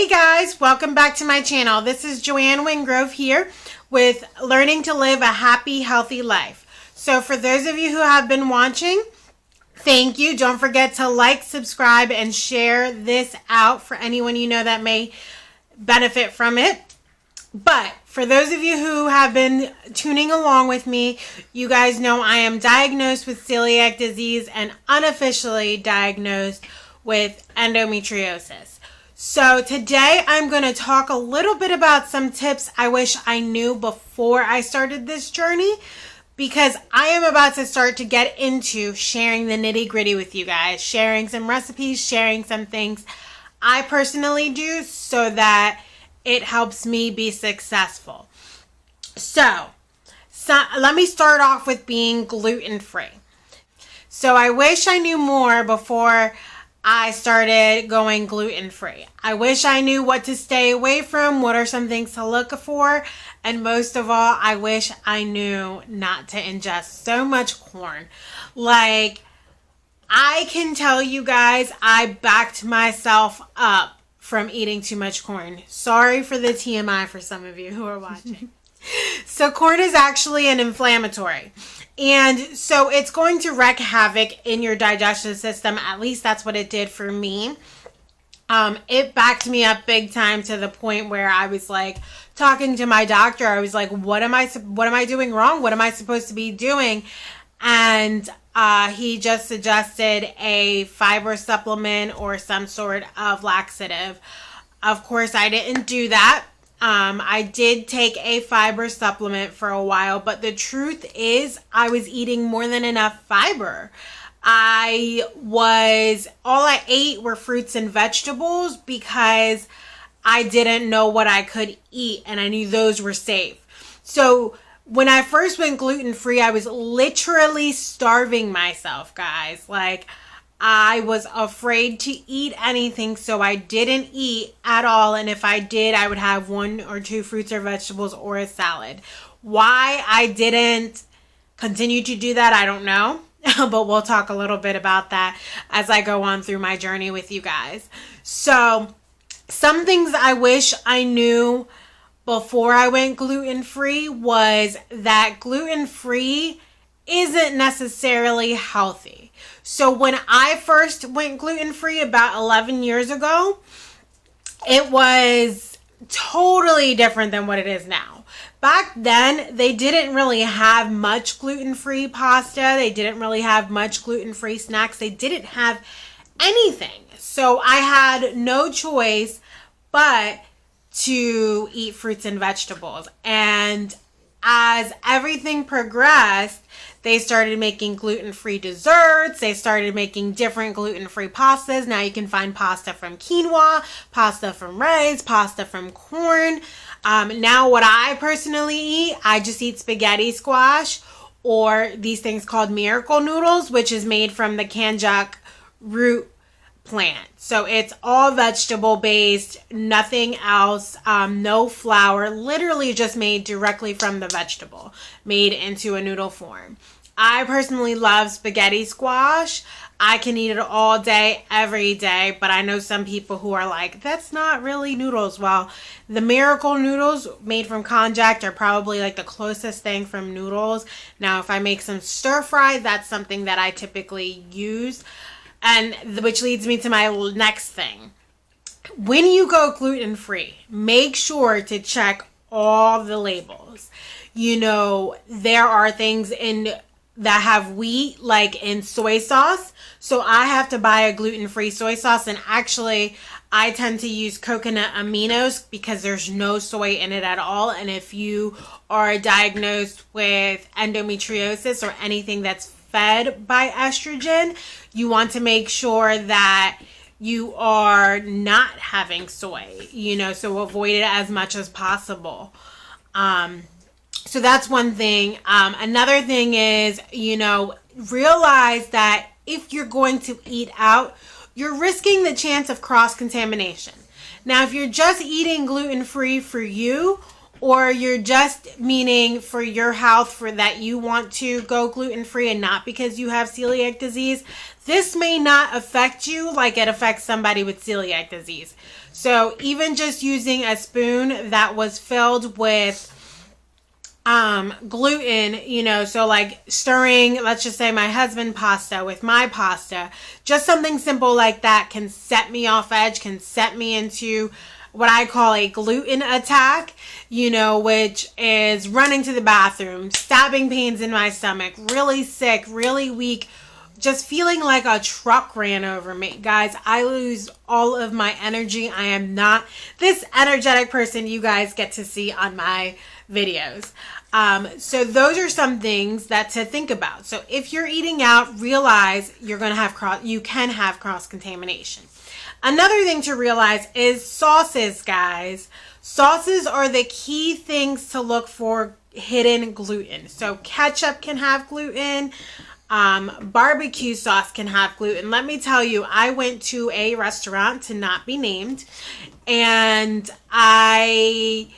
guys, welcome back to my channel. This is Joanne Wingrove here with Learning to Live a Happy, Healthy Life. So for those of you who have been watching, thank you. Don't forget to like, subscribe, and share this out for anyone you know that may benefit from it. But for those of you who have been tuning along with me, you guys know I am diagnosed with celiac disease and unofficially diagnosed with endometriosis. So today I'm going to talk a little bit about some tips I wish I knew before I started this journey, because I am about to start to get into sharing the nitty-gritty with you guys, sharing some recipes, sharing some things I personally do so that it helps me be successful. So let me start off with being gluten-free. So I wish I knew more before I started going gluten-free. I wish I knew what to stay away from, what are some things to look for, and most of all, I wish I knew not to ingest so much corn. Like, I can tell you guys, I backed myself up from eating too much corn. Sorry for the TMI for some of you who are watching. So corn is actually an inflammatory. And so it's going to wreak havoc in your digestive system. At least that's what it did for me. It backed me up big time to the point where I was like talking to my doctor. I was like, what am I doing wrong? What am I supposed to be doing? And he just suggested a fiber supplement or some sort of laxative. Of course, I didn't do that. I did take a fiber supplement for a while, but the truth is I was eating more than enough fiber. All I ate were fruits and vegetables because I didn't know what I could eat and I knew those were safe. So when I first went gluten-free, I was literally starving myself, guys. Like, I was afraid to eat anything, so I didn't eat at all. And if I did, I would have 1 or 2 fruits or vegetables or a salad. Why I didn't continue to do that, I don't know. But we'll talk a little bit about that as I go on through my journey with you guys. So some things I wish I knew before I went gluten-free was that gluten-free isn't necessarily healthy. So when I first went gluten-free about 11 years ago, it was totally different than what it is now. Back then, they didn't really have much gluten-free pasta. They didn't really have much gluten-free snacks. They didn't have anything. So I had no choice but to eat fruits and vegetables. And as everything progressed, they started making gluten-free desserts. They started making different gluten-free pastas. Now you can find pasta from quinoa, pasta from rice, pasta from corn. Now what I personally eat, I just eat spaghetti squash or these things called miracle noodles, which is made from the kanjuk root plant. So it's all vegetable based, nothing else, no flour, literally just made directly from the vegetable, made into a noodle form. I personally love spaghetti squash. I can eat it all day, every day, but I know some people who are like, that's not really noodles. Well, the miracle noodles made from konjac are probably like the closest thing from noodles. Now, if I make some stir fry, that's something that I typically use. And which leads me to my next thing. When you go gluten-free, make sure to check all the labels. You know, there are things that have wheat, like in soy sauce. So I have to buy a gluten-free soy sauce. And actually, I tend to use coconut aminos because there's no soy in it at all. And if you are diagnosed with endometriosis or anything that's fed by estrogen, you want to make sure that you are not having soy, so avoid it as much as possible. So that's one thing. Another thing is, realize that if you're going to eat out, you're risking the chance of cross-contamination. Now, if you're just eating gluten-free for you, or you're just meaning for your health, for that you want to go gluten-free and not because you have celiac disease, this may not affect you like it affects somebody with celiac disease. So even just using a spoon that was filled with gluten, you know, so like stirring, let's just say my husband pasta with my pasta, just something simple like that can set me off edge, can set me into what I call a gluten attack, you know, which is running to the bathroom, stabbing pains in my stomach, really sick, really weak, just feeling like a truck ran over me. Guys, I lose all of my energy. I am not this energetic person you guys get to see on my videos. So those are some things that to think about. So if you're eating out, realize you can have cross contamination. Another thing to realize is sauces, guys. Sauces are the key things to look for hidden gluten. So ketchup can have gluten. Barbecue sauce can have gluten. Let me tell you, I went to a restaurant, to not be named, and I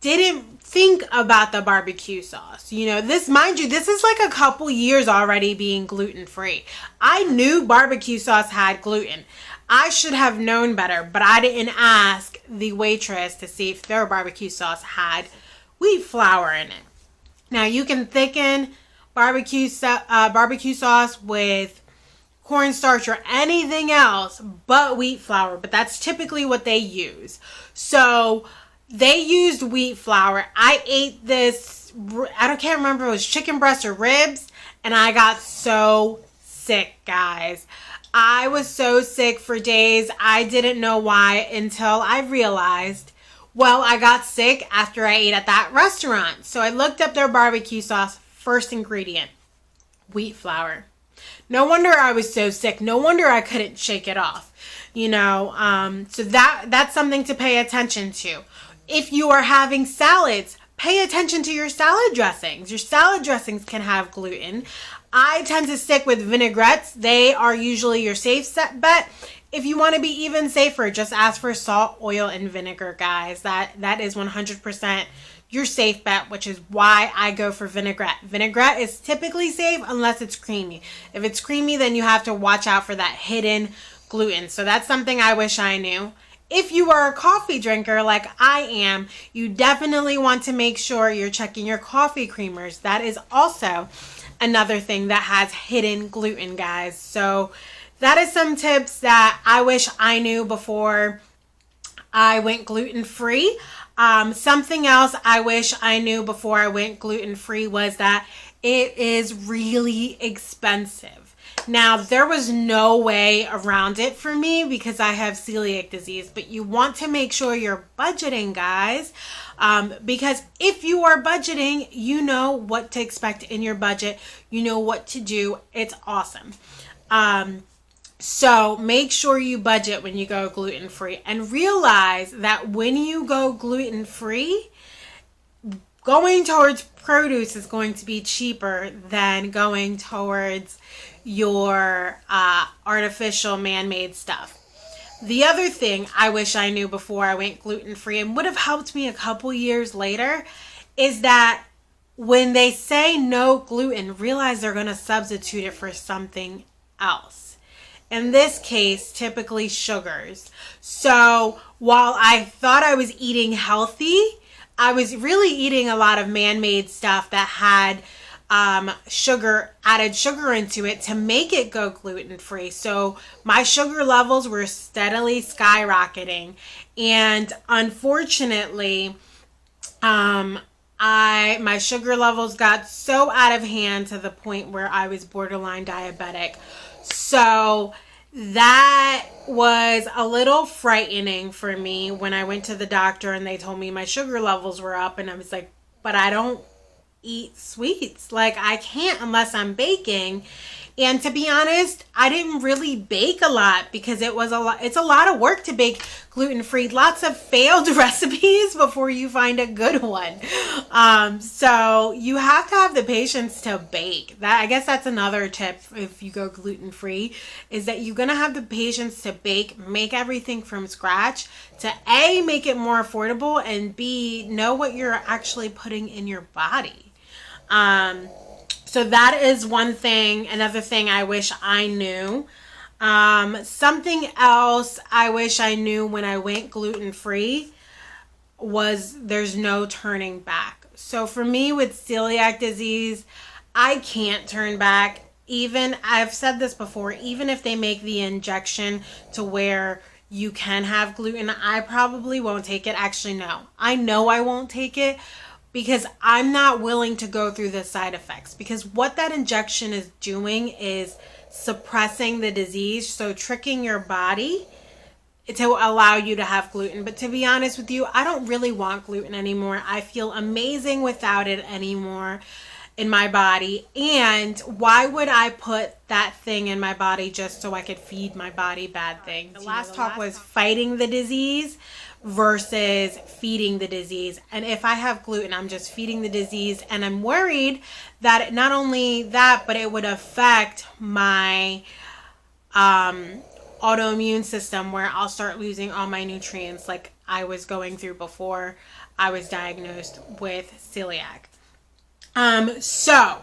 didn't think about the barbecue sauce. You know, this, mind you, this is like a couple years already being gluten-free. I knew barbecue sauce had gluten. I should have known better, but I didn't ask the waitress to see if their barbecue sauce had wheat flour in it. Now, you can thicken barbecue sauce with cornstarch or anything else but wheat flour, but that's typically what they use. So they used wheat flour. I ate this, can't remember if it was chicken breast or ribs, and I got so sick, guys. I was so sick for days. I didn't know why until I realized, well, I got sick after I ate at that restaurant. So I looked up their barbecue sauce, first ingredient, wheat flour. No wonder I was so sick. No wonder I couldn't shake it off. You know, so that's something to pay attention to. If you are having salads, pay attention to your salad dressings. Your salad dressings can have gluten. I tend to stick with vinaigrettes. They are usually your safe bet. If you want to be even safer, just ask for salt, oil, and vinegar, guys. That is 100% your safe bet, which is why I go for vinaigrette. Vinaigrette is typically safe unless it's creamy. If it's creamy, then you have to watch out for that hidden gluten. So that's something I wish I knew. If you are a coffee drinker like I am, you definitely want to make sure you're checking your coffee creamers. That is also another thing that has hidden gluten, guys. So that is some tips that I wish I knew before I went gluten-free. Something else I wish I knew before I went gluten-free was that it is really expensive. Now, there was no way around it for me because I have celiac disease, but you want to make sure you're budgeting, guys, because if you are budgeting, you know what to expect in your budget. You know what to do. It's awesome. So make sure you budget when you go gluten-free, and realize that when you go gluten-free, going towards produce is going to be cheaper than going towards your artificial man-made stuff. The other thing I wish I knew before I went gluten-free, and would have helped me a couple years later, is that when they say no gluten, realize they're going to substitute it for something else. In this case, typically sugars. So while I thought I was eating healthy, I was really eating a lot of man-made stuff that had added sugar into it to make it go gluten-free. So my sugar levels were steadily skyrocketing, and unfortunately, my sugar levels got so out of hand to the point where I was borderline diabetic. So that was a little frightening for me when I went to the doctor and they told me my sugar levels were up, and I was like, but I don't eat sweets. Like, I can't unless I'm baking. And to be honest, I didn't really bake a lot because it's a lot of work to bake gluten-free. Lots of failed recipes before you find a good one. So you have to have the patience to bake. I guess that's another tip if you go gluten-free, is that you're gonna have the patience to bake, make everything from scratch, to A, make it more affordable, and B, know what you're actually putting in your body. So that is one thing. Another thing I wish I knew. Something else I wish I knew when I went gluten-free was there's no turning back. So for me with celiac disease, I can't turn back. Even, I've said this before, even if they make the injection to where you can have gluten, I probably won't take it. Actually, no. I know I won't take it because I'm not willing to go through the side effects. Because what that injection is doing is suppressing the disease, so tricking your body to allow you to have gluten. But to be honest with you, I don't really want gluten anymore. I feel amazing without it anymore in my body. And why would I put that thing in my body just so I could feed my body bad things? The last talk was fighting the disease versus feeding the disease. And if I have gluten, I'm just feeding the disease, and I'm worried that not only that, but it would affect my autoimmune system, where I'll start losing all my nutrients like I was going through before I was diagnosed with celiac. So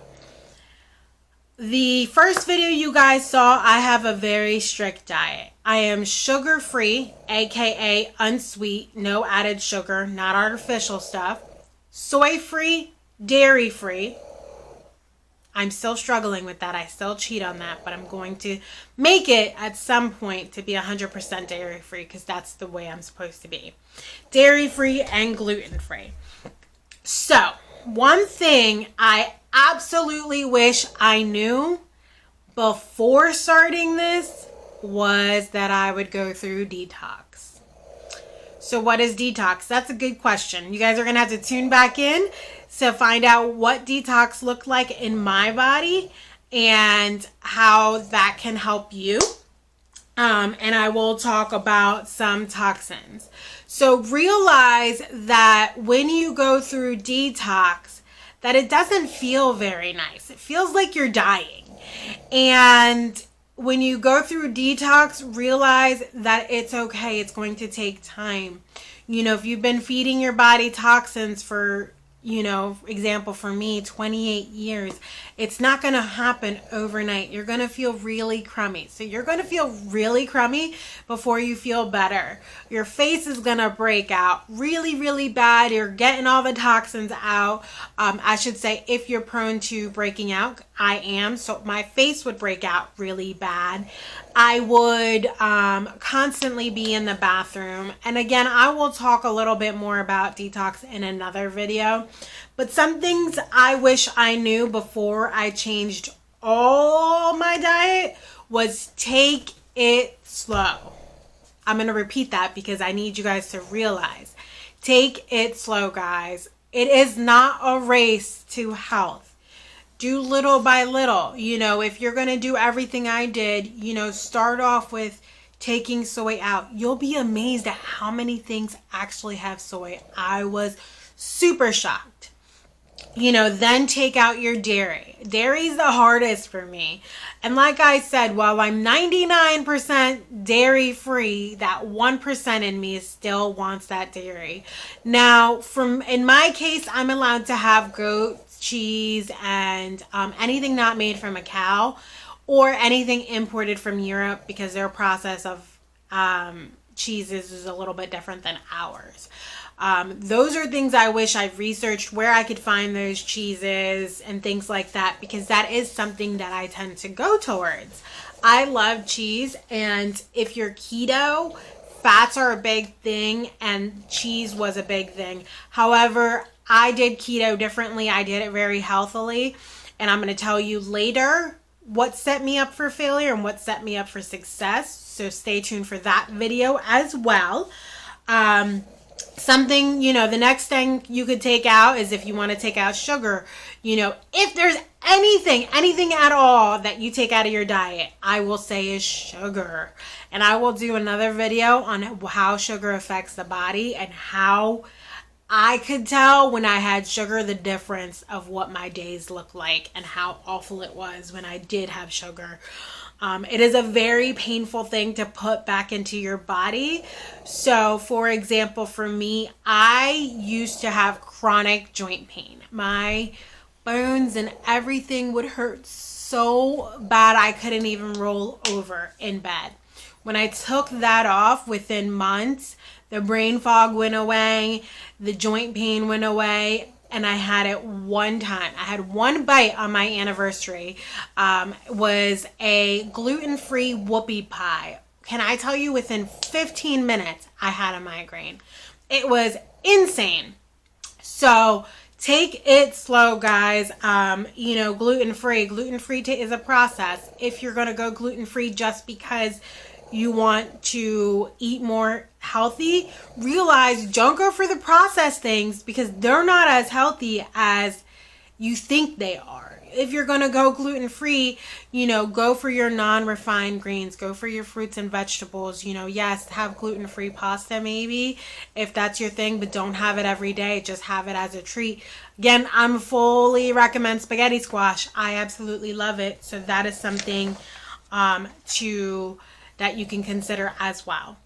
the first video you guys saw, I have a very strict diet. I am sugar-free, aka unsweet, no added sugar, not artificial stuff. Soy-free, dairy-free. I'm still struggling with that. I still cheat on that, but I'm going to make it at some point to be 100% dairy-free because that's the way I'm supposed to be. Dairy-free and gluten-free. So, one thing I absolutely wish I knew before starting this was that I would go through detox. So what is detox? That's a good question. You guys are going to have to tune back in to find out what detox looked like in my body and how that can help you. And I will talk about some toxins. So realize that when you go through detox, that it doesn't feel very nice. It feels like you're dying. And when you go through detox, realize that it's okay. It's going to take time. You know, if you've been feeding your body toxins for, you know, example for me, 28 years, it's not going to happen overnight. You're going to feel really crummy. So you're going to feel really crummy before you feel better. Your face is going to break out really, really bad. You're getting all the toxins out. I should say, if you're prone to breaking out, I am. So my face would break out really bad. I would constantly be in the bathroom. And again, I will talk a little bit more about detox in another video. But some things I wish I knew before I changed all my diet was take it slow. I'm going to repeat that because I need you guys to realize. Take it slow, guys. It is not a race to health. Do little by little. You know, if you're going to do everything I did, you know, start off with taking soy out. You'll be amazed at how many things actually have soy. I was super shocked. You know, then take out your dairy. Dairy's the hardest for me. And like I said, while I'm 99% dairy free, that 1% in me still wants that dairy. Now, in my case, I'm allowed to have goat cheese and anything not made from a cow or anything imported from Europe because their process of cheeses is a little bit different than ours. Those are things I wish I'd researched where I could find those cheeses and things like that, because that is something that I tend to go towards. I love cheese, and if you're keto, fats are a big thing and cheese was a big thing. However, I did keto differently. I did it very healthily, and I'm going to tell you later what set me up for failure and what set me up for success. So stay tuned for that video as well. something, the next thing you could take out is if you want to take out sugar. If there's anything at all that you take out of your diet, I will say is sugar. And I will do another video on how sugar affects the body and how I could tell when I had sugar the difference of what my days looked like and how awful it was when I did have sugar. It is a very painful thing to put back into your body. So, for example, for me, I used to have chronic joint pain. My bones and everything would hurt so bad I couldn't even roll over in bed. When I took that off, within months, the brain fog went away, the joint pain went away, and I had it one time. I had one bite on my anniversary. Was a gluten-free whoopie pie. Can I tell you, within 15 minutes, I had a migraine. It was insane. So take it slow, guys. Gluten-free. Gluten-free is a process. If you're going to go gluten-free just because you want to eat more healthy, realize don't go for the processed things because they're not as healthy as you think they are. If you're going to go gluten-free, go for your non-refined greens, go for your fruits and vegetables. Yes, have gluten-free pasta maybe if that's your thing, but don't have it every day. Just have it as a treat. Again, I'm fully recommend spaghetti squash. I absolutely love it. So that is something that you can consider as well.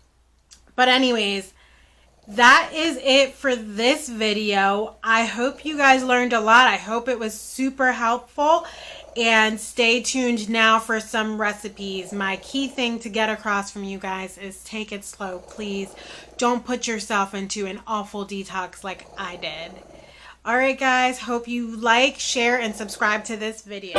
But anyways, that is it for this video. I hope you guys learned a lot. I hope it was super helpful. And stay tuned now for some recipes. My key thing to get across from you guys is take it slow, please. Don't put yourself into an awful detox like I did. Alright guys, hope you like, share, and subscribe to this video.